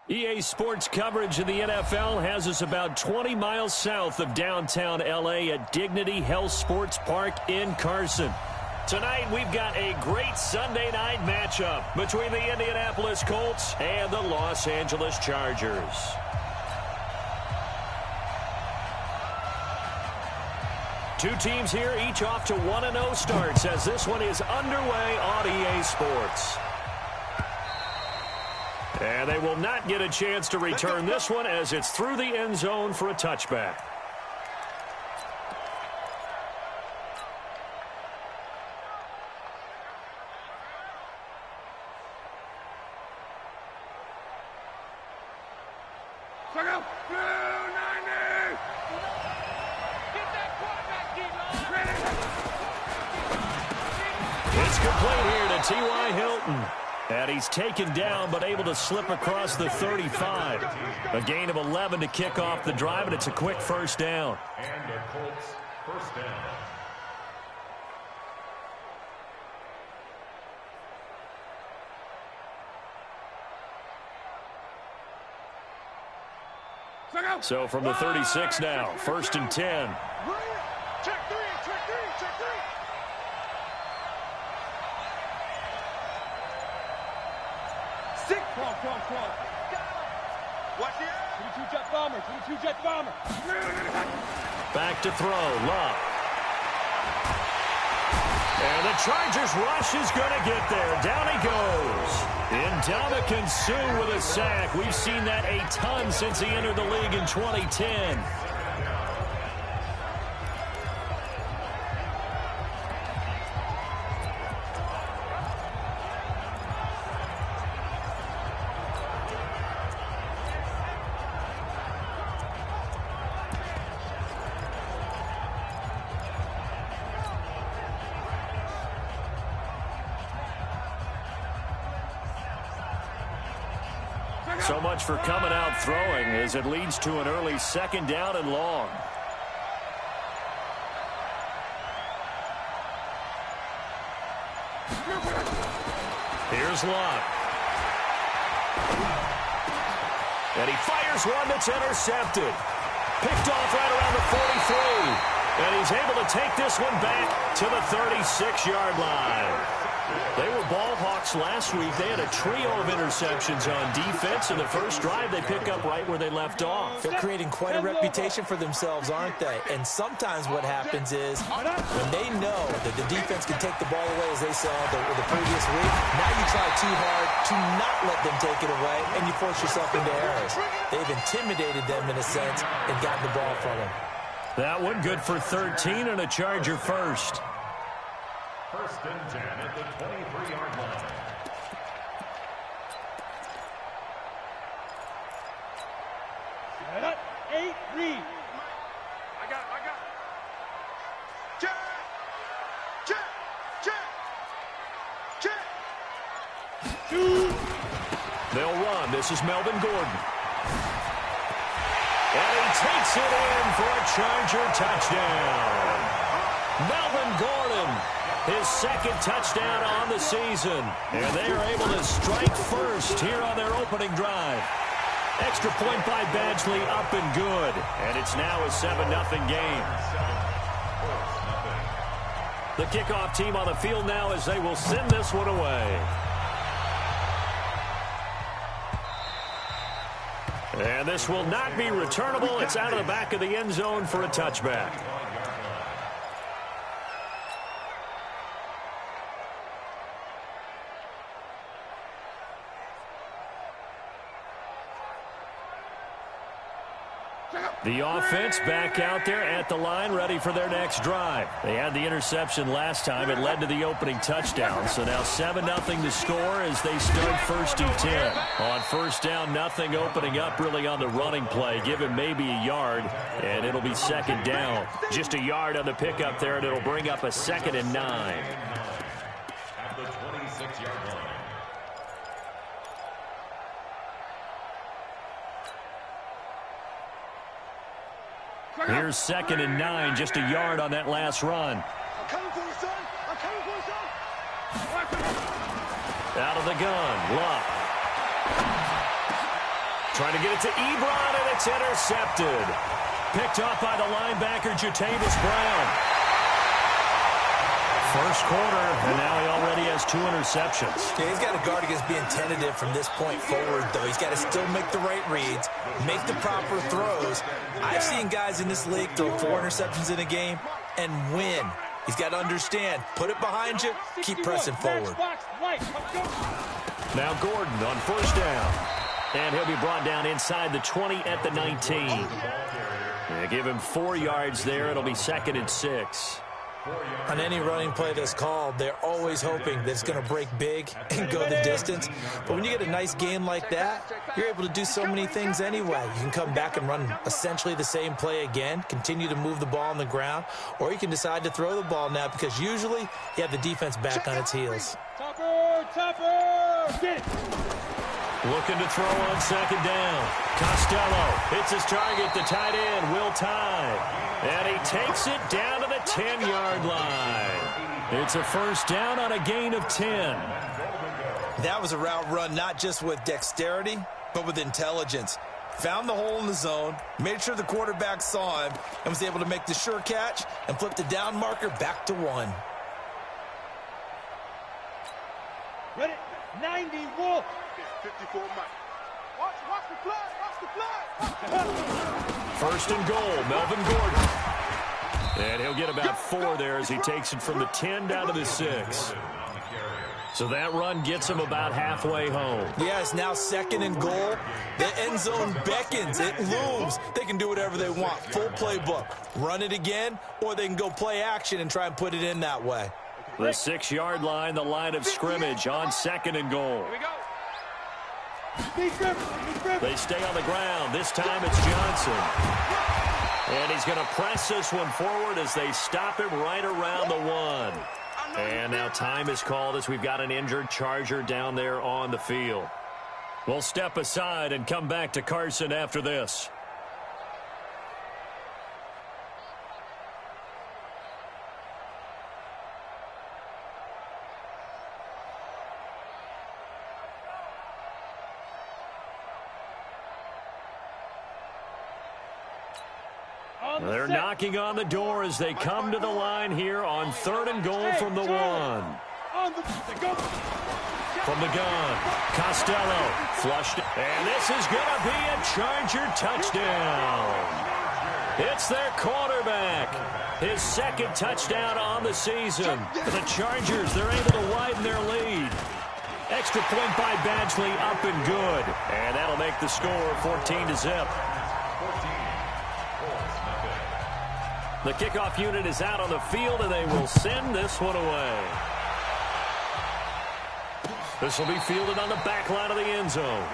EA Sports coverage of the NFL has us about 20 miles south of downtown L.A. at Dignity Health Sports Park in Carson. Tonight, we've got a great Sunday night matchup between the Indianapolis Colts and the Los Angeles Chargers. Two teams here, each off to 1-0 starts as this one is underway on EA Sports. And they will not get a chance to return this one as it's through the end zone for a touchback. It's complete here to T.Y. Hilton. And he's taken down but able to slip across the 35. A gain of 11 to kick off the drive, and it's a quick first down. And the Colts first down. So from the 36 now, 1st and 10. Check three. Six. Cross. Watch it. 22 jet bomber. Back to throw, Love. And the Chargers rush is going to get there. Down he goes. Ndamukong Suh with a sack. We've seen that a ton since he entered the league in 2010. So much for coming out throwing as it leads to an early 2nd down and long. Here's Locke. And he fires one that's intercepted. Picked off right around the 43. And he's able to take this one back to the 36-yard line. They were ball hawks last week. They had a trio of interceptions on defense. In the first drive, they pick up right where they left off. They're creating quite a reputation for themselves, aren't they? And sometimes what happens is when they know that the defense can take the ball away, as they saw the previous week, now you try too hard to not let them take it away, and you force yourself into errors. They've intimidated them in a sense and gotten the ball from them. That one good for 13 and a Charger first. 1st and 10 at the 23-yard line. Set up. 8, read. I got. Check. They'll run. This is Melvin Gordon. And he takes it in for a Charger touchdown. Melvin Gordon, his 2nd touchdown on the season. And they are able to strike first here on their opening drive. Extra point by Badgley, up and good. And it's now a 7-0 game. The kickoff team on the field now as they will send this one away. And this will not be returnable. It's out of the back of the end zone for a touchback. The offense back out there at the line, ready for their next drive. They had the interception last time. It led to the opening touchdown. So now 7-0 the score as they start 1st and 10. On 1st down, nothing opening up really on the running play. Give him maybe a yard, and it'll be 2nd down. Just a yard on the pickup there, and it'll bring up a 2nd and 9. At the 26-yard line. Here's 2nd and 9, just a yard on that last run. I'm coming for you, son. Out of the gun, Love. Trying to get it to Ebron, and it's intercepted. Picked off by the linebacker, Jatavis Brown. First quarter, and now he already has 2 interceptions. Yeah, he's got to guard against being tentative from this point forward, though. He's got to still make the right reads, make the proper throws. I've seen guys in this league throw 4 interceptions in a game and win. He's got to understand, put it behind you, keep pressing forward. Now Gordon on first down. And he'll be brought down inside the 20 at the 19. They give him 4 yards there. It'll be 2nd and 6. On any running play that's called, they're always hoping that it's going to break big and go the distance. But when you get a nice gain like that, you're able to do so many things anyway. You can come back and run essentially the same play again, continue to move the ball on the ground, or you can decide to throw the ball now because usually you have the defense back on its heels. Topper, get it. Looking to throw on 2nd down. Costello hits his target, the tight end, Will Tye. And he takes it down to the 10-yard line. It's a first down on a gain of 10. That was a route run not just with dexterity, but with intelligence. Found the hole in the zone, made sure the quarterback saw him, and was able to make the sure catch and flip the down marker back to 1. Ready? 90 Wolf. 54 Mike. Watch the flag. First and goal, Melvin Gordon. And he'll get about 4 there as he takes it from the 10 down to the 6. So that run gets him about halfway home. Yeah, it's now 2nd and goal. The end zone beckons. It looms. They can do whatever they want. Full playbook. Run it again, or they can go play action and try and put it in that way. The 6-yard line, the line of scrimmage on 2nd and goal. They stay on the ground. This time it's Johnson. And he's going to press this one forward as they stop him right around the 1. And now time is called as we've got an injured Charger down there on the field. We'll step aside and come back to Carson after this. They're knocking on the door as they come to the line here on 3rd and goal from the 1. From the gun, Costello flushed, and this is going to be a Charger touchdown. It's their quarterback. His 2nd touchdown on the season. For the Chargers, they're able to widen their lead. Extra point by Badgley, up and good. And that'll make the score 14-0. The kickoff unit is out on the field, and they will send this one away. This will be fielded on the back line of the end zone.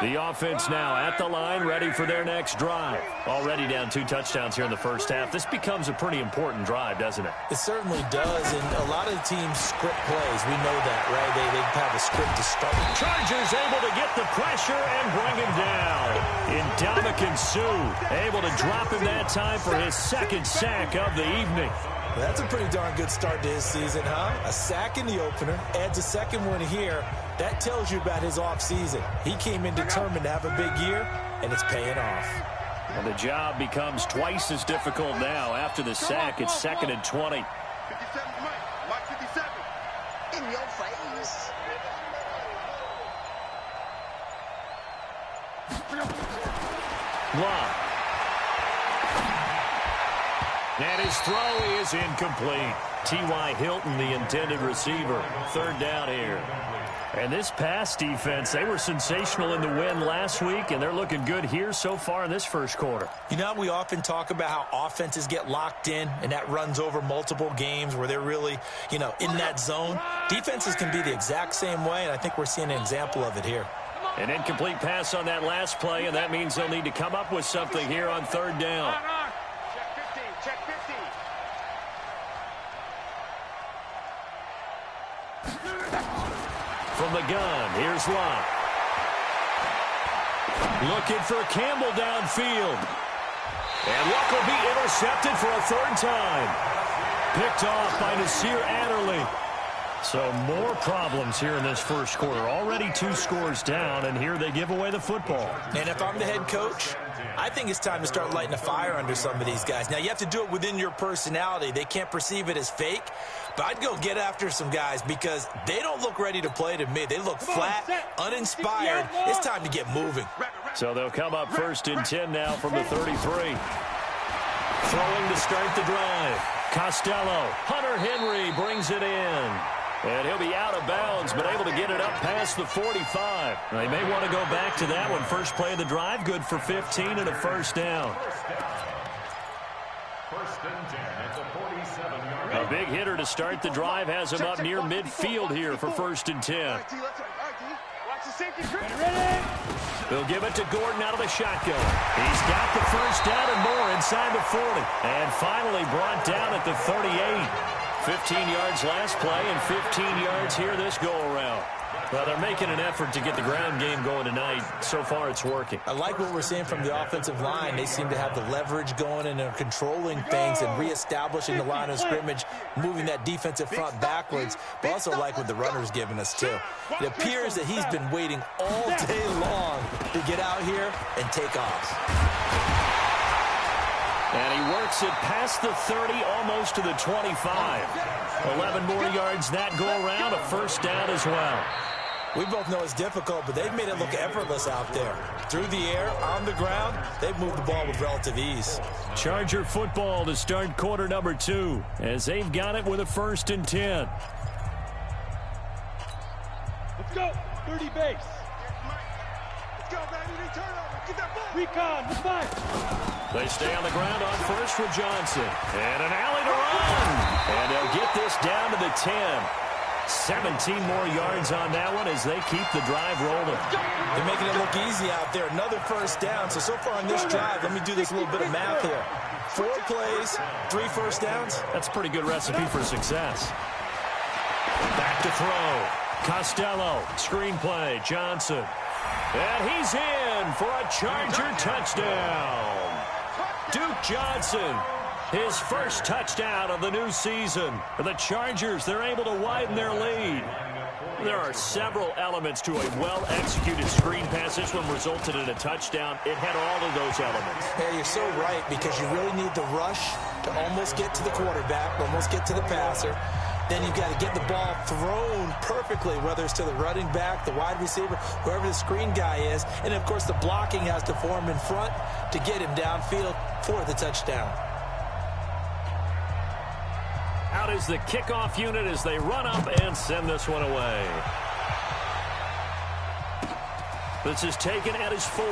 The offense now at the line, ready for their next drive. Already down 2 touchdowns here in the first half. This becomes a pretty important drive, doesn't it? It certainly does, and a lot of the teams script plays. We know that, right? They have a script to start. Chargers able to get the pressure and bring him down. Ndamukong Suh able to drop him that time for his 2nd sack of the evening. Well, that's a pretty darn good start to his season, huh? A sack in the opener, adds a 2nd one here. That tells you about his offseason. He came in determined to have a big year, and it's paying off. And the job becomes twice as difficult now. After the sack, it's 2nd and 20. 57 Mike 57. In your face. Love. And his throw is incomplete. T.Y. Hilton, the intended receiver. 3rd down here. And this pass defense, they were sensational in the win last week, and they're looking good here so far in this first quarter. You know, we often talk about how offenses get locked in, and that runs over multiple games where they're really, in that zone. Defenses can be the exact same way, and I think we're seeing an example of it here. An incomplete pass on that last play, and that means they'll need to come up with something here on 3rd down. Check 15, check 15. From the gun, here's Love. Looking for Campbell downfield. And Luck will be intercepted for a third time. Picked off by Nasir Adderley. So more problems here in this first quarter. Already 2 scores down, and here they give away the football. And if I'm the head coach, I think it's time to start lighting a fire under some of these guys. Now, you have to do it within your personality. They can't perceive it as fake. But I'd go get after some guys because they don't look ready to play to me. They look flat, uninspired. It's time to get moving. So they'll come up 1st and 10 now from the 33. Throwing to start the drive. Costello. Hunter Henry brings it in. And he'll be out of bounds, but able to get it up past the 45. They may want to go back to that one. First play of the drive, good for 15 and a first down. A big hitter to start the drive has him up near midfield here for 1st and 10. They'll give it to Gordon out of the shotgun. He's got the first down and more inside the 40. And finally brought down at the 38. 15 yards last play and 15 yards here this go-around. Well, they're making an effort to get the ground game going tonight. So far, it's working. I like what we're seeing from the offensive line. They seem to have the leverage going, and they're controlling things and reestablishing the line of scrimmage, moving that defensive front backwards, but also like what the runner's giving us, too. It appears that he's been waiting all day long to get out here and take off. And he works it past the 30, almost to the 25. 11 more yards that go around, a first down as well. We both know it's difficult, but they've made it look effortless out there. Through the air, on the ground, they've moved the ball with relative ease. Charger football to start quarter number 2, as they've got it with a 1st and 10. Let's go. 30 base. Let's go, baby. Turn over. Get that ball. Recon. Let's fight. They stay on the ground on first for Johnson. And an alley to run. And they'll get this down to the 10. 17 more yards on that one as they keep the drive rolling. They're making it look easy out there. Another first down. So far on this drive, let me do this little bit of math here. 4 plays, 3 first downs. That's a pretty good recipe for success. Back to throw. Costello, screenplay, Johnson. And he's in for a Charger touchdown. Duke Johnson, his first touchdown of the new season. The Chargers, they're able to widen their lead. There are several elements to a well-executed screen pass. This one resulted in a touchdown. It had all of those elements. Yeah, you're so right, because you really need the rush to almost get to the quarterback, almost get to the passer. Then you've got to get the ball thrown perfectly, whether it's to the running back, the wide receiver, whoever the screen guy is. And, of course, the blocking has to form in front to get him downfield for the touchdown. Out is the kickoff unit as they run up and send this one away. This is taken at his 4.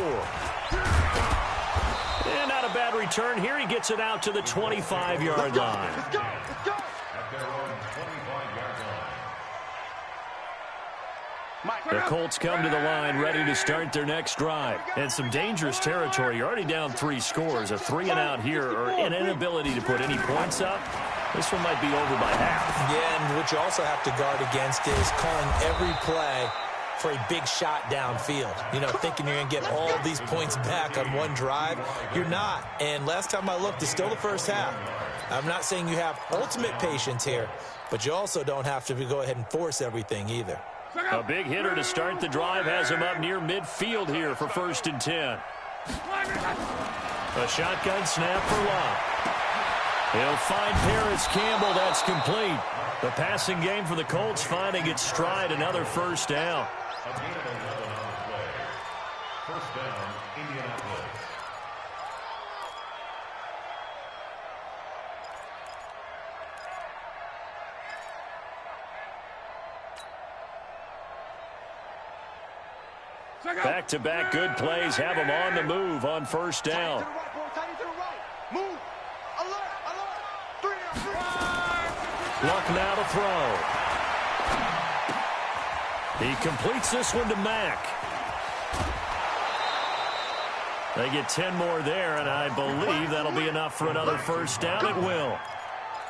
And not a bad return here. He gets it out to the 25-yard line. Let's go. Let's go. The Colts come to the line ready to start their next drive. And some dangerous territory. You're already down 3 scores. A 3-and-out here, or an inability to put any points up. This one might be over by half. Yeah, and what you also have to guard against is calling every play for a big shot downfield. You know, thinking you're going to get all these points back on one drive. You're not. And last time I looked, it's still the first half. I'm not saying you have ultimate patience here, but you also don't have to go ahead and force everything either. A big hitter to start the drive has him up near midfield here for 1st and 10. A shotgun snap for Love. He'll find Paris Campbell. That's complete. The passing game for the Colts finding its stride. Another first down. First down, Indianapolis. Back-to-back good plays have him on the move on first down. Move. Alert. Alert. 3. Luck now to throw. He completes this one to Mack. They get 10 more there, and I believe that'll be enough for another first down. It will.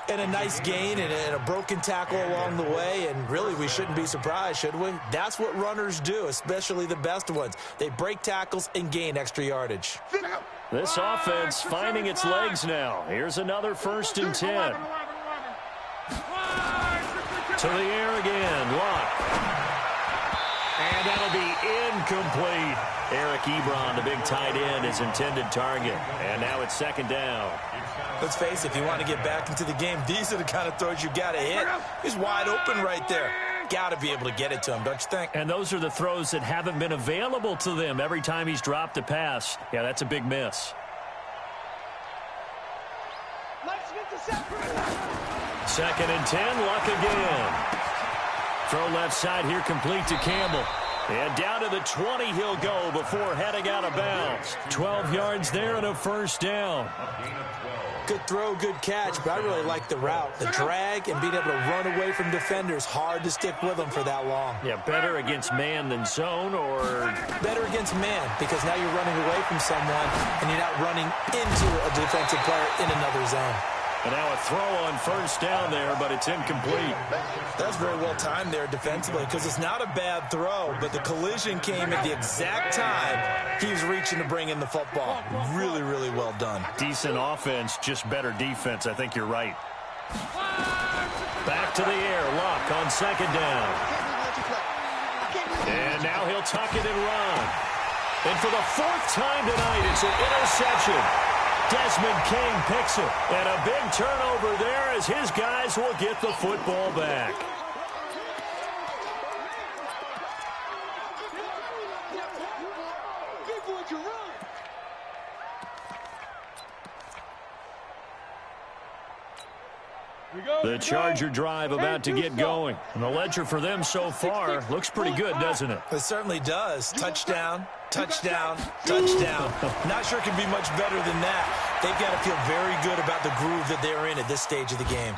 And a nice gain and a broken tackle along the way, and really we shouldn't be surprised, should we? That's what runners do, especially the best ones. They break tackles and gain extra yardage. This offense finding its legs now. Here's another 1st and 10. To the air again, Luck. And that'll be incomplete. Eric Ebron, the big tight end, his intended target. And now it's 2nd down. Let's face it, if you want to get back into the game, these are the kind of throws you got to hit. He's wide open right there. Got to be able to get it to him, don't you think? And those are the throws that haven't been available to them every time he's dropped a pass. Yeah, that's a big miss. 2nd and 10, Luck again. Throw left side here, complete to Campbell. And down to the 20 he'll go before heading out of bounds. 12 yards there and a 1st down. Good throw, good catch, but I really like the route. The drag and being able to run away from defenders. Hard to stick with them for that long. Yeah, better against man than zone, or? Better against man, because now you're running away from someone and you're not running into a defensive player in another zone. And now a throw on 1st down there, but it's incomplete. That's very well timed there defensively, because it's not a bad throw, but the collision came at the exact time he was reaching to bring in the football. Really, really well done. Decent offense, just better defense. I think you're right. Back to the air. Luck on 2nd down. And now he'll tuck it and run. And for the 4th time tonight, it's an interception. Desmond King picks it. And a big turnover there as his guys will get the football back. The Charger drive about to get going. And the ledger for them so far looks pretty good, doesn't it? It certainly does. Touchdown, touchdown, touchdown. Not sure it can be much better than that. They've got to feel very good about the groove that they're in at this stage of the game.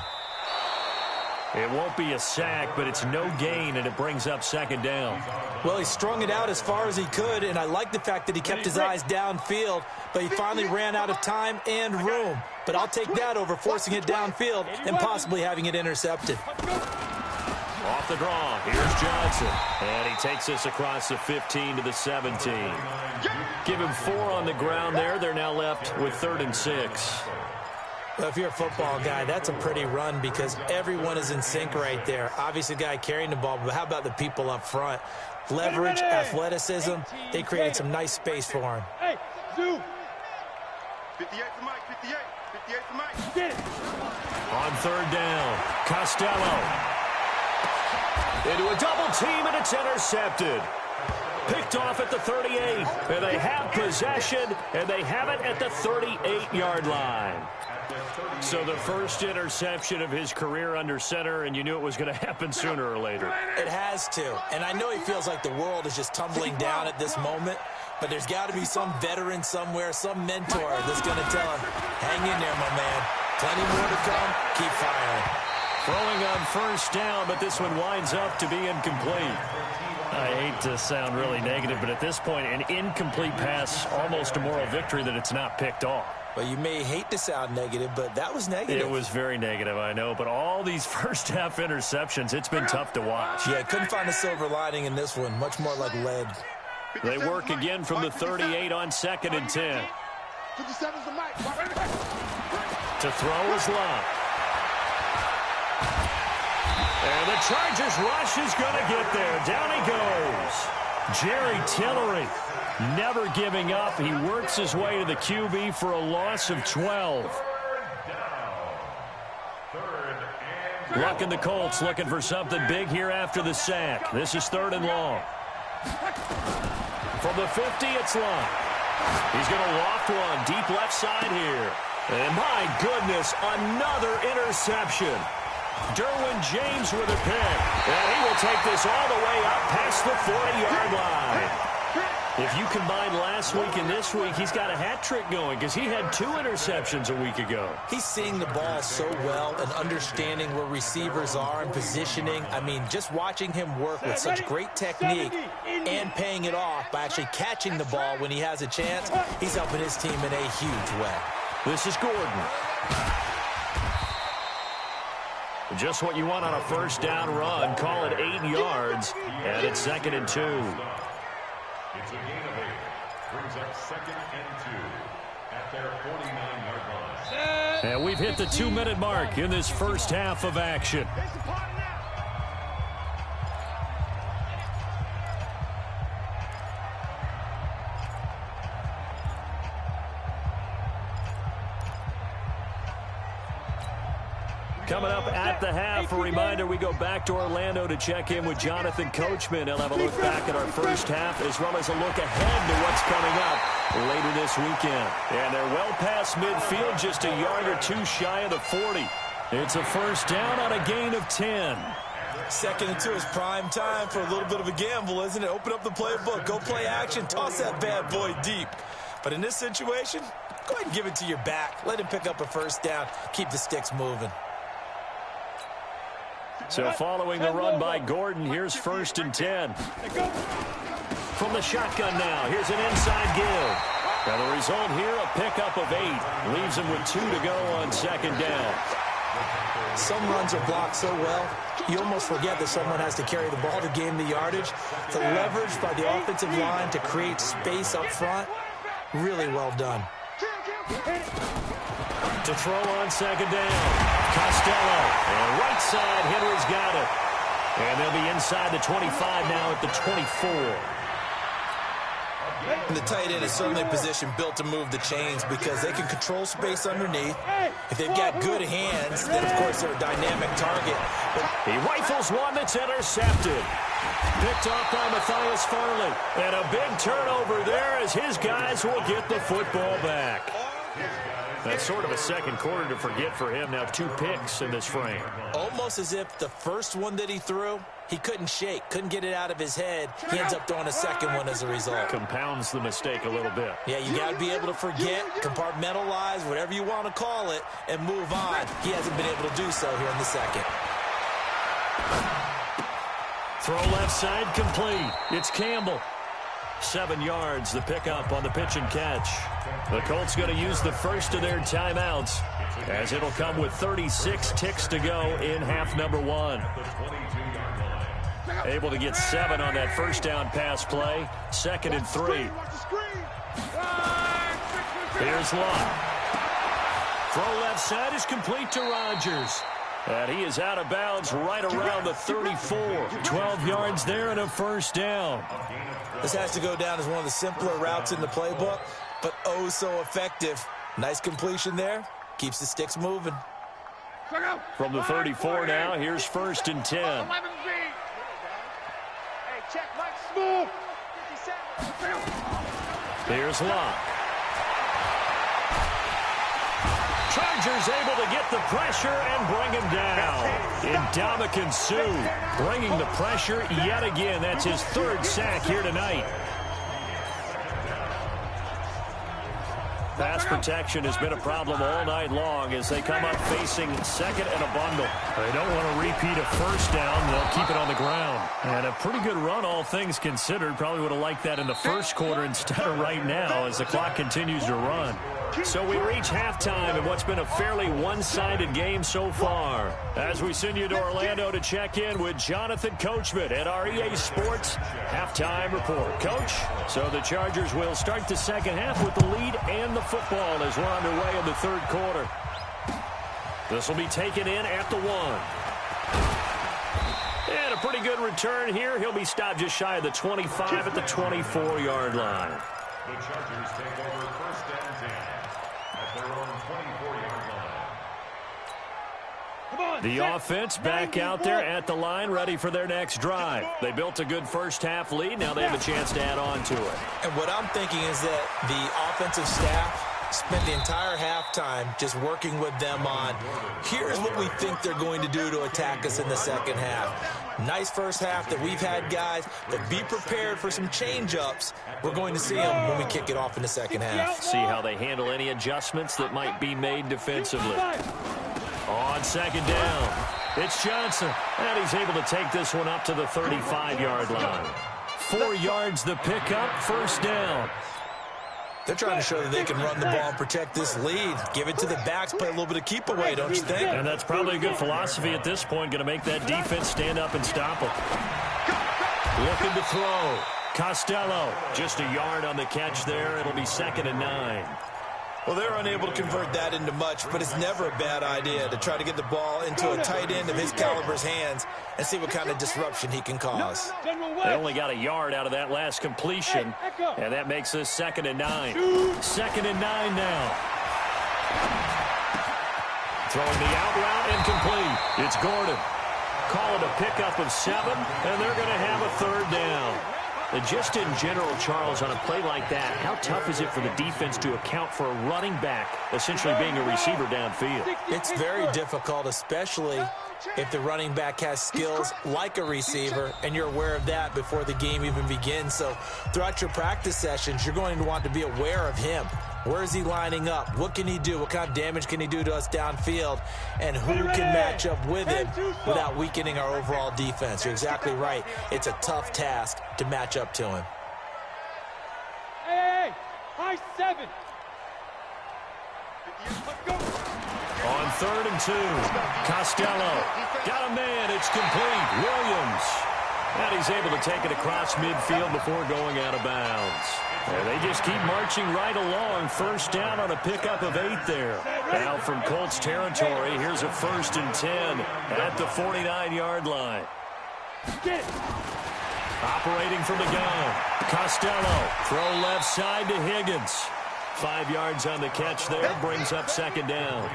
It won't be a sack, but it's no gain, and it brings up 2nd down. Well, he strung it out as far as he could, and I like the fact that he kept his eyes downfield, but he finally ran out of time and room. But I'll take that over forcing it downfield and possibly having it intercepted. Off the draw, here's Johnson. And he takes us across the 15 to the 17. Give him 4 on the ground there. They're now left with 3rd and 6. Well, if you're a football guy, that's a pretty run because everyone is in sync right there. Obviously, the guy carrying the ball, but how about the people up front? Leverage, athleticism, they created some nice space for him. Hey, Zoo! 58 to Mike, 58 to Mike. Get it! On 3rd down, Costello. Into a double team, and it's intercepted. Picked off at the 38, and they have possession, and they have it at the 38-yard line. So the first interception of his career under center, and you knew it was going to happen sooner or later. It has to, and I know he feels like the world is just tumbling down at this moment, but there's got to be some veteran somewhere, some mentor that's going to tell him, hang in there, my man. Plenty more to come. Keep firing. Throwing on 1st down, but this one winds up to be incomplete. I hate to sound really negative, but at this point, an incomplete pass, almost a moral victory that it's not picked off. Well, you may hate to sound negative, but that was negative. It was very negative, I know. But all these first-half interceptions, it's been tough to watch. Yeah, couldn't find a silver lining in this one. Much more like lead. They work again from the 38 on 2nd and 10. To throw is Luck. And the Chargers rush is going to get there. Down he goes. Jerry Tillery. Never giving up. He works his way to the QB for a loss of 12. Luck and the Colts looking for something big here after the sack. This is 3rd and long. From the 50, it's Luck. He's going to loft one deep left side here. And my goodness, another interception. Derwin James with a pick. And he will take this all the way up past the 40-yard line. If you combine last week and this week, he's got a hat trick going because he had 2 interceptions a week ago. He's seeing the ball so well and understanding where receivers are and positioning. I mean, just watching him work with such great technique and paying it off by actually catching the ball when he has a chance, he's helping his team in a huge way. This is Gordon. Just what you want on a first down run. Call it 8 yards, and it's 2nd and 2. It's a gain of 8. Brings up 2nd and 2 at their 49-yard line. And we've hit the 2-minute mark in this first half of action. Coming up at the half, a reminder, we go back to Orlando to check in with Jonathan Coachman. He'll have a look back at our first half as well as a look ahead to what's coming up later this weekend. And they're well past midfield, just a yard or two shy of the 40. It's a first down on a gain of 10. 2nd and 2 is prime time for a little bit of a gamble, isn't it? Open up the playbook, go play action, toss that bad boy deep. But in this situation, go ahead and give it to your back. Let him pick up a first down, keep the sticks moving. So following the run by Gordon, here's 1st and 10. From the shotgun now, here's an inside give. And the result here, a pickup of 8. Leaves him with 2 to go on 2nd down. Some runs are blocked so well, you almost forget that someone has to carry the ball to gain the yardage. The leverage by the offensive line to create space up front, really well done. To throw on 2nd down. Costello. And right side, Henry's got it. And they'll be inside the 25 now at the 24. And the tight end is certainly a position built to move the chains because they can control space underneath. If they've got good hands, then of course they're a dynamic target. But he rifles one that's intercepted. Picked off by Matthias Farley. And a big turnover there as his guys will get the football back. That's sort of a second quarter to forget for him. Now 2 picks in this frame. Almost as if the first one that he threw, he couldn't shake, couldn't get it out of his head. He ends up throwing a second one as a result. Compounds the mistake a little bit. Yeah, you got to be able to forget, compartmentalize, whatever you want to call it, and move on. He hasn't been able to do so here in the second. Throw left side complete. It's Campbell. 7 yards, the pickup on the pitch and catch. The Colts going to use the first of their timeouts as it'll come with 36 ticks to go in half number 1. Able to get 7 on that first down pass play. 2nd and 3. Here's Locke. Throw left side is complete to Rodgers. And he is out of bounds right around the 34. 12 yards there and a first down. This has to go down as one of the simpler routes in the playbook, but oh so effective. Nice completion there. Keeps the sticks moving. From the 34 now, here's 1st and 10. Here's Locke. Chargers able to get the pressure and bring him down. Ndamukong Suh bringing the pressure yet again. That's his 3rd sack here tonight. Pass protection has been a problem all night long as they come up facing 2nd and a bundle. They don't want to repeat a first down. They'll keep it on the ground. And a pretty good run, all things considered. Probably would have liked that in the first quarter instead of right now as the clock continues to run. So we reach halftime in what's been a fairly one-sided game so far. As we send you to Orlando to check in with Jonathan Coachman at our EA Sports Halftime Report. Coach, so the Chargers will start the second half with the lead and the football as we're underway in the 3rd quarter. This will be taken in at the 1. And a pretty good return here. He'll be stopped just shy of the 25 at the 24-yard line. The Chargers take over 1st and 10 at their own 24-yard line. The offense back out there at the line, ready for their next drive. They built a good first half lead. Now they have a chance to add on to it. And what I'm thinking is that the offensive staff spent the entire halftime just working with them on, here's what we think they're going to do to attack us in the second half. Nice first half that we've had, guys, but be prepared for some change-ups. We're going to see them when we kick it off in the second half. See how they handle any adjustments that might be made defensively. On 2nd down, it's Johnson, and he's able to take this one up to the 35-yard line. 4 yards the pickup, first down. They're trying to show that they can run the ball and protect this lead. Give it to the backs, play a little bit of keep away, don't you think? And that's probably a good philosophy at this point, going to make that defense stand up and stop them. Looking to throw. Costello, just a yard on the catch there. It'll be 2nd and 9. Well, they're unable to convert that into much, but it's never a bad idea to try to get the ball into a tight end of his caliber's hands and see what kind of disruption he can cause. They only got a yard out of that last completion, and that makes this 2nd and 9. 2nd and 9 now. Throwing the out route, incomplete. It's Gordon. Call it a pickup of 7, and they're going to have a 3rd down. And just in general, Charles, on a play like that, how tough is it for the defense to account for a running back essentially being a receiver downfield? It's very difficult, especially if the running back has skills like a receiver, and you're aware of that before the game even begins. So throughout your practice sessions, you're going to want to be aware of him. Where is he lining up? What can he do? What kind of damage can he do to us downfield? And who can match up with him without weakening our overall defense? You're exactly right. It's a tough task to match up to him. Hey, high 7. On 3rd and 2, Costello got a man. It's complete. Williams. And he's able to take it across midfield before going out of bounds. And they just keep marching right along. 1st down on a pickup of 8 there. Now from Colts territory, here's a 1st and 10 at the 49-yard line. Operating from the gun. Costello. Throw left side to Higgins. 5 yards on the catch there. Brings up 2nd down.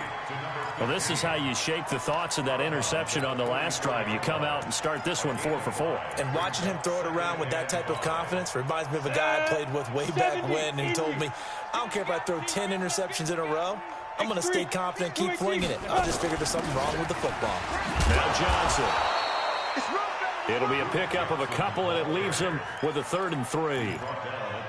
Well, this is how you shake the thoughts of that interception on the last drive. You come out and start this one 4 for 4. And watching him throw it around with that type of confidence reminds me of a guy I played with way back when who told me, I don't care if I throw 10 interceptions in a row. I'm going to stay confident, keep flinging it. I just figured there's something wrong with the football. Now Johnson. It'll be a pickup of a couple, and it leaves him with a 3rd and 3.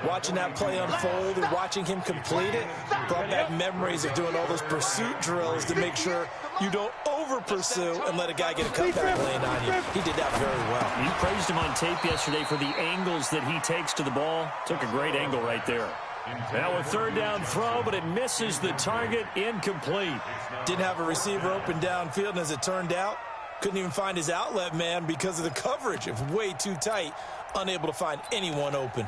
Watching that play unfold and watching him complete it brought back memories of doing all those pursuit drills to make sure you don't over-pursue and let a guy get a cutback lane on you. He did that very well. You praised him on tape yesterday for the angles that he takes to the ball. Took a great angle right there. Now a 3rd down throw, but it misses the target. Incomplete. Didn't have a receiver open downfield, and as it turned out, couldn't even find his outlet man because of the coverage. It was way too tight, unable to find anyone open.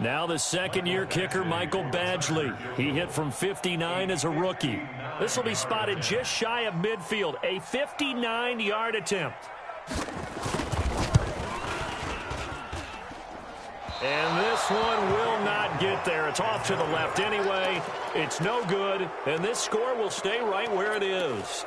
Now the 2nd-year kicker, Michael Badgley. He hit from 59 as a rookie. This will be spotted just shy of midfield. A 59-yard attempt. And this one will not get there. It's off to the left anyway. It's no good, and this score will stay right where it is.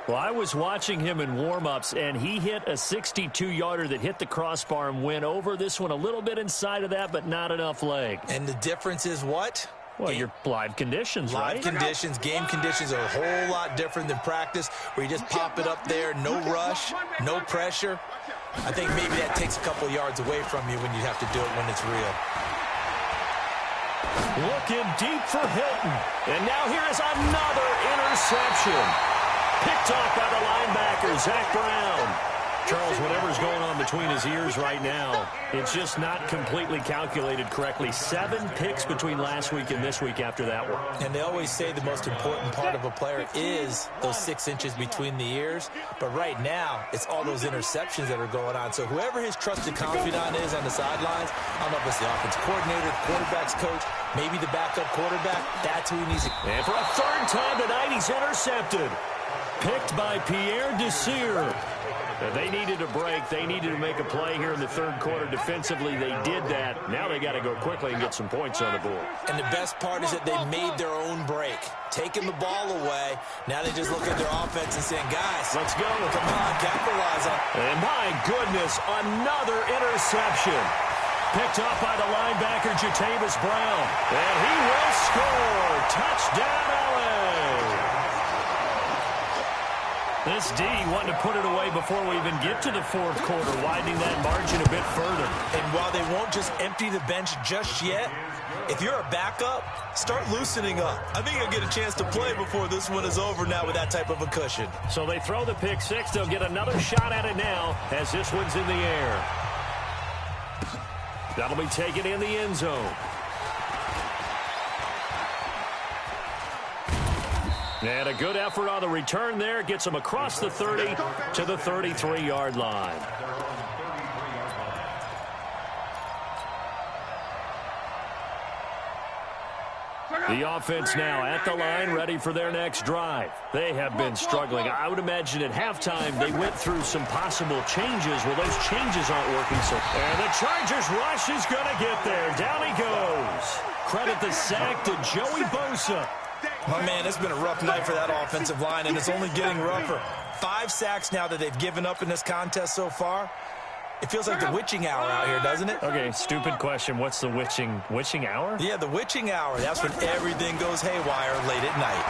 Well, I was watching him in warm-ups, and he hit a 62-yarder that hit the crossbar and went over. This one a little bit inside of that, but not enough leg. And the difference is what? Well, your live conditions, right? Live conditions, game conditions are a whole lot different than practice, where you just pop it up there, no rush, no pressure. I think maybe that takes a couple yards away from you when you have to do it when it's real. Looking deep for Hilton. And now here is another interception. Picked off by the linebacker, Zach Brown. Charles, whatever's going on between his ears right now, it's just not completely calculated correctly. 7 picks between last week and this week after that one. And they always say the most important part of a player is those 6 inches between the ears. But right now, it's all those interceptions that are going on. So whoever his trusted confidant is on the sidelines, I don't know if it's the offense coordinator, the quarterback's coach, maybe the backup quarterback, that's who he needs to... And for a 3rd time tonight, he's intercepted. Picked by Pierre Desir. They needed a break. They needed to make a play here in the 3rd quarter defensively. They did that. Now they got to go quickly and get some points on the board. And the best part is that they made their own break. Taking the ball away. Now they just look at their offense and saying, guys, let's go. Come on, capitalize on. And my goodness, another interception. Picked off by the linebacker, Jatavis Brown. And he will score. Touchdown, LA. This D wanted to put it away before we even get to the 4th quarter, widening that margin a bit further. And while they won't just empty the bench just yet, if you're a backup, start loosening up. I think you'll get a chance to play before this one is over now with that type of a cushion. So they throw the pick 6. They'll get another shot at it now as this one's in the air. That'll be taken in the end zone. And a good effort on the return there. Gets them across the 30 to the 33-yard line. The offense now at the line, ready for their next drive. They have been struggling. I would imagine at halftime they went through some possible changes. Well, those changes aren't working. And the Chargers rush is going to get there. Down he goes. Credit the sack to Joey Bosa. Oh, man, it's been a rough night for that offensive line, and it's only getting rougher. 5 sacks now that they've given up in this contest so far. It feels like the witching hour out here, doesn't it? Okay, stupid question. What's the witching hour? Yeah, the witching hour. That's when everything goes haywire late at night.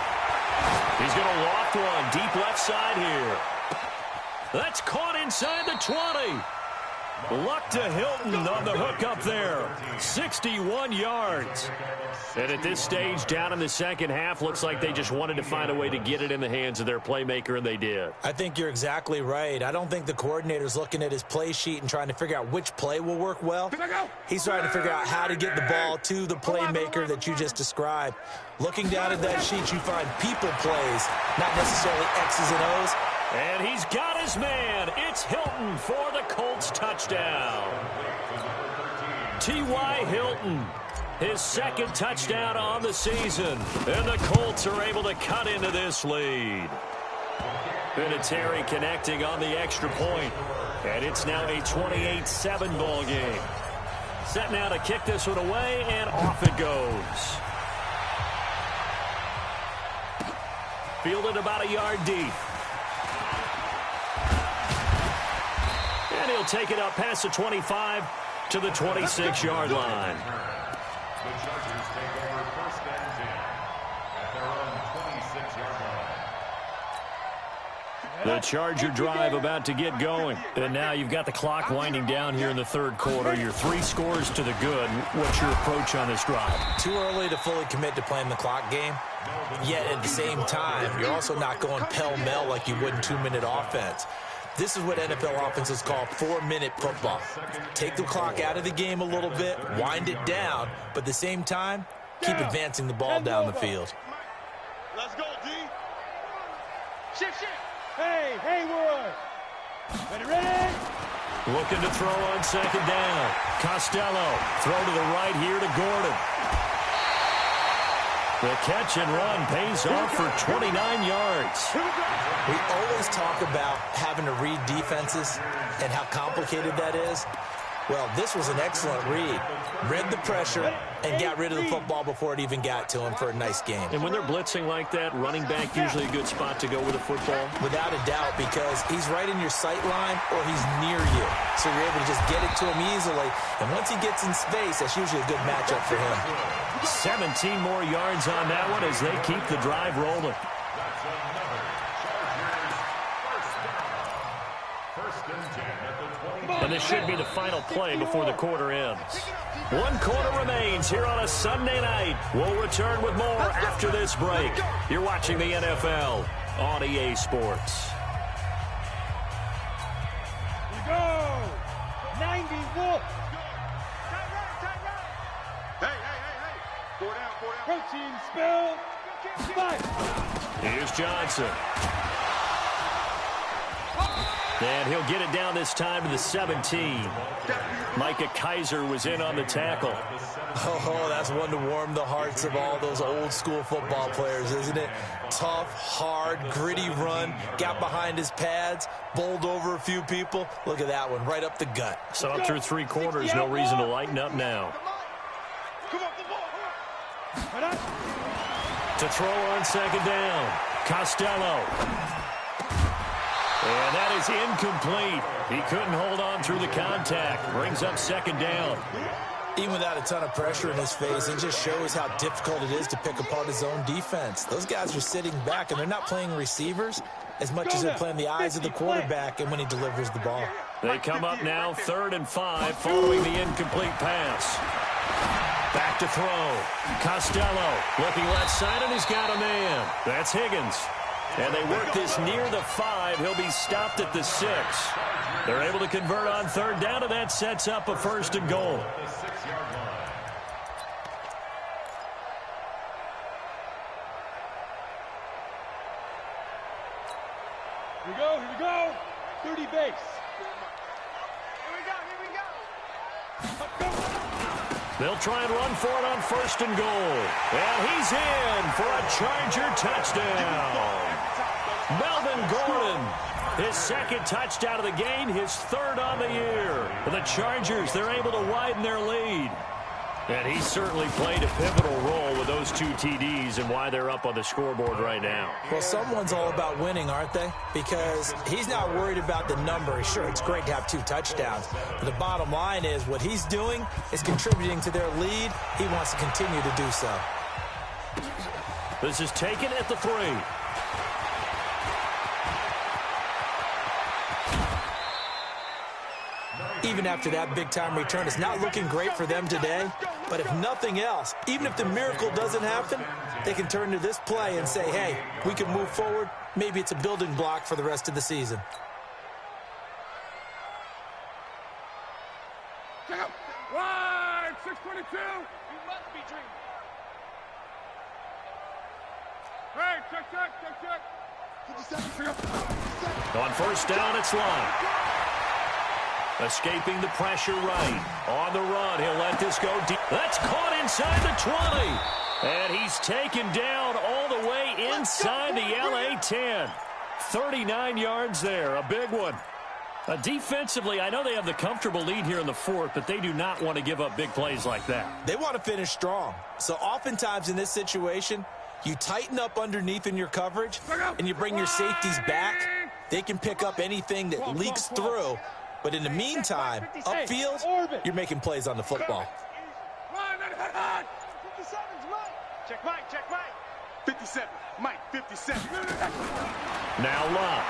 He's going to loft one deep left side here. That's caught inside the 20. Luck to Hilton on the hook up there. 61 yards. And at this stage, down in the second half, looks like they just wanted to find a way to get it in the hands of their playmaker, and they did. I think you're exactly right. I don't think the coordinator's looking at his play sheet and trying to figure out which play will work well. He's trying to figure out how to get the ball to the playmaker that you just described. Looking down at that sheet, you find people plays, not necessarily X's and O's. And he's got his man. It's Hilton for the Colts touchdown. T.Y. Hilton, his second touchdown on the season. And the Colts are able to cut into this lead. Vinatieri connecting on the extra point. And it's now a 28-7 ball game. Set now to kick this one away, and off it goes. Fielded about a yard deep. And he'll take it up past the 25 to the 26-yard line. The Chargers take over first and 10 at their own 26-yard line. The Charger drive about to get going. And now you've got the clock winding down here in the third quarter. You're 3 scores to the good. What's your approach on this drive? Too early to fully commit to playing the clock game. Yet at the same time, you're also not going pell-mell like you would in 2-minute offense. This is what NFL offenses call 4-minute football. Take the clock out of the game a little bit, wind it down, but at the same time, keep advancing the ball down the field. Let's go, D. Shift. Hey, Haywood. Ready? Looking to throw on second down. Costello, throw to the right here to Gordon. The catch and run pays off for 29 yards. We always talk about having to read defenses and how complicated that is. Well, this was an excellent read. Read the pressure and got rid of the football before it even got to him for a nice game. And when they're blitzing like that, running back usually a good spot to go with a football? Without a doubt, because he's right in your sight line or he's near you. So you're able to just get it to him easily. And once he gets in space, that's usually a good matchup for him. 17 more yards on that one as they keep the drive rolling. That's another Chargers first and 10 at the 20. And this should be the final play before the quarter ends. 1 quarter remains here on a Sunday night. We'll return with more after this break. You're watching the NFL on EA Sports. We go. 90 Wolf. Hey. 4 down. Protein spill. 5. Here's Johnson. And he'll get it down this time to the 17. Micah Kaiser was in on the tackle. Oh, that's one to warm the hearts of all those old-school football players, isn't it? Tough, hard, gritty run, got behind his pads, bowled over a few people. Look at that one, right up the gut. So up through 3 quarters, no reason to lighten up now. To throw on second down, Costello. And that is incomplete. He couldn't hold on through the contact. Brings up second down. Even without a ton of pressure in his face, it just shows how difficult it is to pick apart his own defense. Those guys are sitting back, and they're not playing receivers as much as they're playing the eyes of the quarterback and when he delivers the ball. They come up now 3rd and 5 following the incomplete pass. Back to throw. Costello looking left side, and he's got a man. That's Higgins. And they work this near the 5. He'll be stopped at the 6. They're able to convert on 3rd down, and that sets up a 1st and goal. 30 base. Here we go. They'll try and run for it on 1st and goal. And he's in for a Charger touchdown. Melvin Gordon, his 2nd touchdown of the game, his 3rd on the year. For the Chargers, they're able to widen their lead. And he certainly played a pivotal role with those 2 TDs and why they're up on the scoreboard right now. Well, someone's all about winning, aren't they? Because he's not worried about the number. Sure, it's great to have 2 touchdowns. But the bottom line is what he's doing is contributing to their lead. He wants to continue to do so. This is taken at the 3. Even after that big-time return, it's not looking great for them today. But if nothing else, even if the miracle doesn't happen, they can turn to this play and say, hey, we can move forward. Maybe it's a building block for the rest of the season. Right, 622. You must be dreaming. Hey, check. 57. On 1st down, it's Lott. Escaping the pressure right. On the run, he'll let this go deep. That's caught inside the 20. And he's taken down all the way inside the LA 10. 39 yards there, a big one. Defensively, I know they have the comfortable lead here in the 4th, but they do not want to give up big plays like that. They want to finish strong. So oftentimes in this situation, you tighten up underneath in your coverage, and you bring your safeties back. They can pick up anything that leaks through. But in the meantime, upfield, you're making plays on the football. 57's Mike. Check Mike. 57. Mike, 57. Now Lott.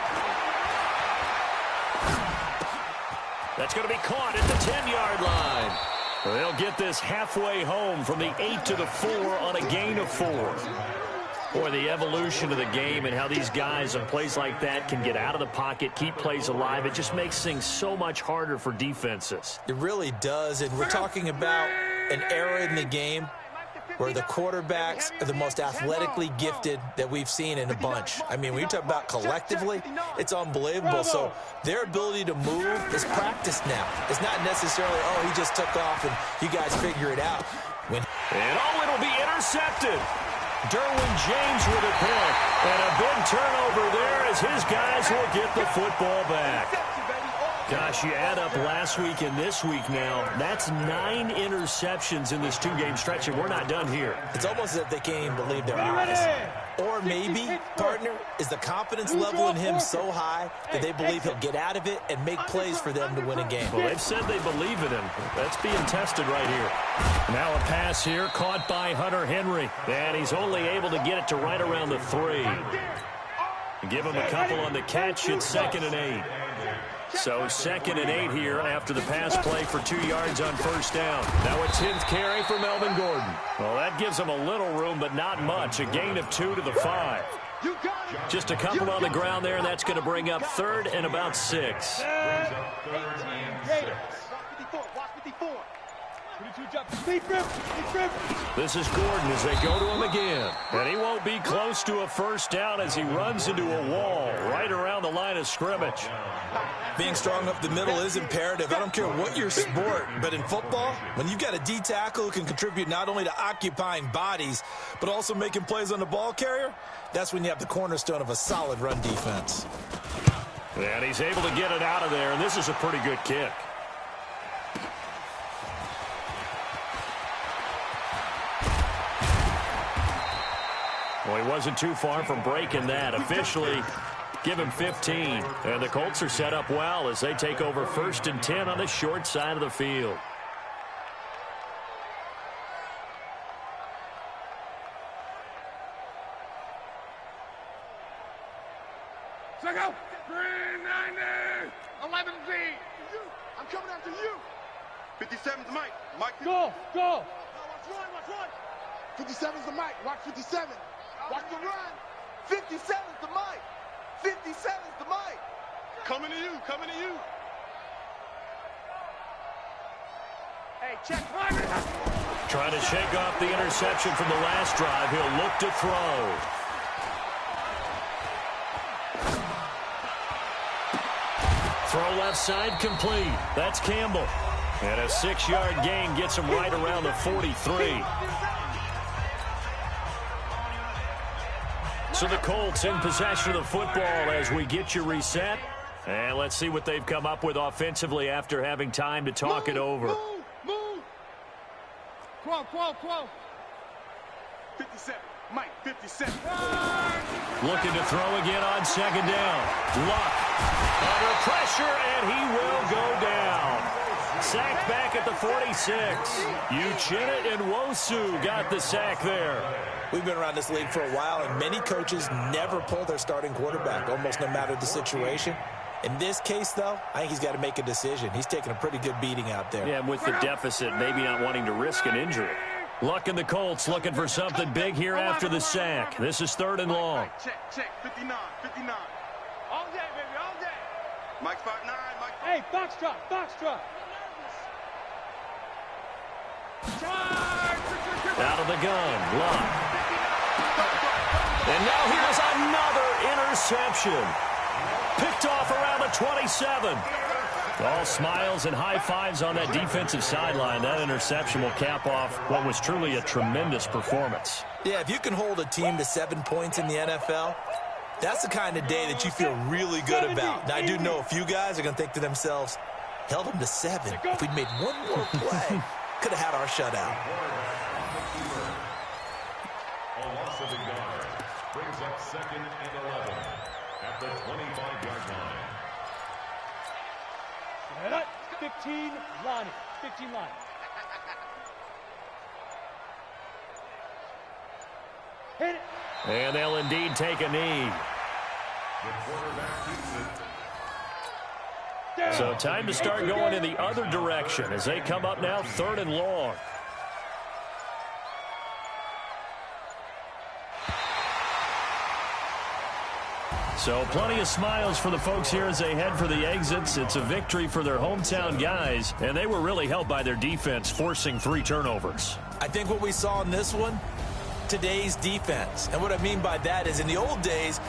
That's going to be caught at the 10-yard line. They'll get this halfway home from the 8 to the 4 on a gain of 4. Boy, the evolution of the game and how these guys on plays like that can get out of the pocket, keep plays alive, it just makes things so much harder for defenses. It really does, and we're talking about an era in the game where the quarterbacks are the most athletically gifted that we've seen in a bunch. I mean, when you talk about collectively, it's unbelievable. So their ability to move is practiced now. It's not necessarily, oh, he just took off and you guys figure it out. It'll be intercepted. Derwin James with a pick. And a big turnover there as his guys will get the football back. Gosh, you add up last week and this week now, that's 9 interceptions in this 2-game stretch, and we're not done here. It's almost as if they can't even believe their eyes. Or maybe, partner, is the confidence level in him so high that they believe he'll get out of it and make plays for them to win a game. Well, they've said they believe in him. That's being tested right here. Now a pass here caught by Hunter Henry, and he's only able to get it to right around the 3. Give him a couple on the catch. It's 2nd and 8. So 2nd and 8 here after the pass play for 2 yards on 1st down. Now a 10th carry for Melvin Gordon. Well, that gives him a little room, but not much. A gain of 2 to the 5. Just a couple on the ground there, and that's going to bring up 3rd and about 6. This is Gordon as they go to him again. And he won't be close to a 1st down as he runs into a wall right around the line of scrimmage. Being strong up the middle is imperative. I don't care what your sport, but in football, when you've got a D tackle who can contribute not only to occupying bodies, but also making plays on the ball carrier, that's when you have the cornerstone of a solid run defense. And he's able to get it out of there, and this is a pretty good kick. Well, he wasn't too far from breaking that. Officially, give him 15. And the Colts are set up well as they take over 1st and 10 on the short side of the field. Check out 390. 11Z. I'm coming after you. 57's Mike. Mike. Go. Watch run. 57's the Mike. Watch 57. Watch the run. 57's the Mike. 57's the Mike. Coming to you. Hey, check. Trying to shake off the interception from the last drive. He'll look to throw. Throw left side complete. That's Campbell. And a 6-yard gain gets him right around the 43. So the Colts in possession of the football as we get you reset. And let's see what they've come up with offensively after having time to talk it over. Move. Quo. 57. Mike, 57. Looking to throw again on second down. Luck under pressure, and he will go down. Sacked back at the 46. Uchenna and Nwosu got the sack there. We've been around this league for a while, and many coaches never pull their starting quarterback, almost no matter the situation. In this case, though, I think he's got to make a decision. He's taking a pretty good beating out there. Yeah, and with the deficit, maybe not wanting to risk an injury. Luck and the Colts looking for something big here after the sack. This is 3rd and long. Check. 59. All day, baby, all day. Mike's 5'9", Mike. Hey, box drop. Out of the gun, Luck. And now here's another interception. Picked off around the 27. All smiles and high fives on that defensive sideline. That interception will cap off what was truly a tremendous performance. Yeah, if you can hold a team to 7 points in the NFL, that's the kind of day that you feel really good about. Now, I do know a few guys are going to think to themselves, held them to 7. If we'd made one more play, could have had our shutout. A loss of a yard brings up 2nd and 11 at the 25-yard line. 15 line. Hit it. And they'll indeed take a knee. The quarterback keeps it. So time to start going in the other direction as they come up now 3rd and long. So plenty of smiles for the folks here as they head for the exits. It's a victory for their hometown guys, and they were really helped by their defense, forcing 3 turnovers. I think what we saw in this one, today's defense. And what I mean by that is in the old days,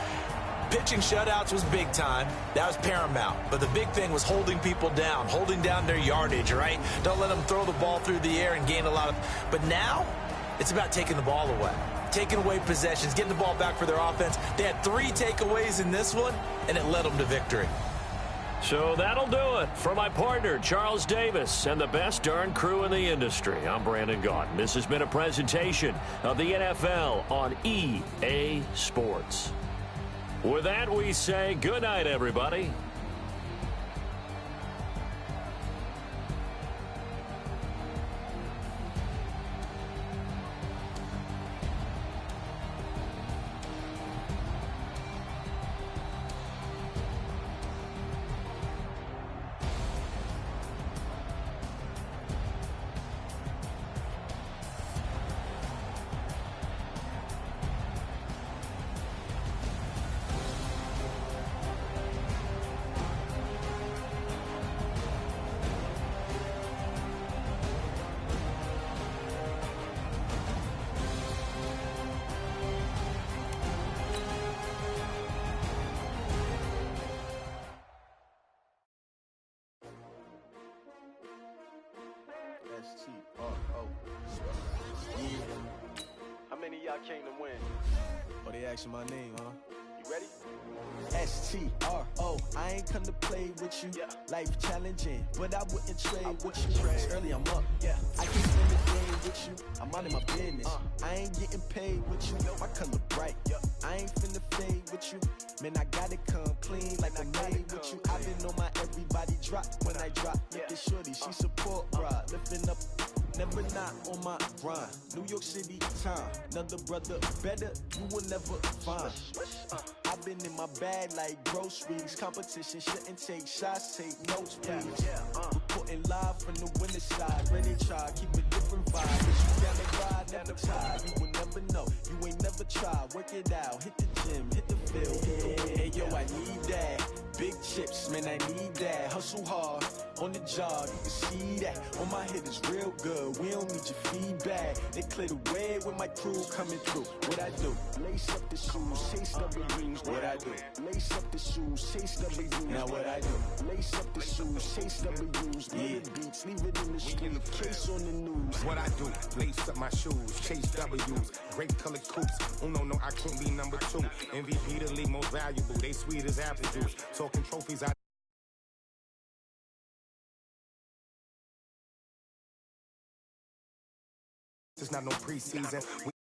pitching shutouts was big time. That was paramount. But the big thing was holding people down, holding down their yardage, right? Don't let them throw the ball through the air and gain a lot of... But now, it's about taking the ball away. Taking away possessions, getting the ball back for their offense. They had 3 takeaways in this one, and it led them to victory. So that'll do it. For my partner, Charles Davis, and the best darn crew in the industry, I'm Brandon Gaudin. This has been a presentation of the NFL on EA Sports. With that, we say good night, everybody. How many of y'all came to win? Oh, they asking my name, huh? You ready? S-T-R-O, I ain't come to play with you. Yeah. Life challenging, but I wouldn't trade with wouldn't you. trade. It's early, I'm up. Yeah. I can't spend the day with you. I'm minding my business. I ain't getting paid with you. My color bright. I ain't finna fade with you. Man, I gotta come clean like I'm made with you. I've been on my everybody drop when I drop. Look at shorty, she support ride. Lifting up, never not on my grind. New York City time. Another brother better, you will never find. I've been in my bag like groceries. Competition shouldn't take shots, take notes, please. reporting live from the winter side. Ready to try, keep a different vibe. But you down the ride, down the tide. You will never know, you ain't never tried. Work it out, hit the gym, hit the field. Hey yo, I need that. Big chips, man, I need that. Hustle hard, on the job, you can see that. On my head is real good, we don't need your feedback. They clear the way with my crew coming through. What I do? Lace up the shoes, chase W's. What I do? Lace up the shoes, chase W's. Now what I do? Lace up the shoes, chase W's. Yeah. Beats, leave it in the street, case on the news. What I do? Lace up my shoes, chase W's. Great colored coops. Oh no, I can't be number 2. MVP the league most valuable. They sweet as apple juice. Talking trophies, it's not no preseason.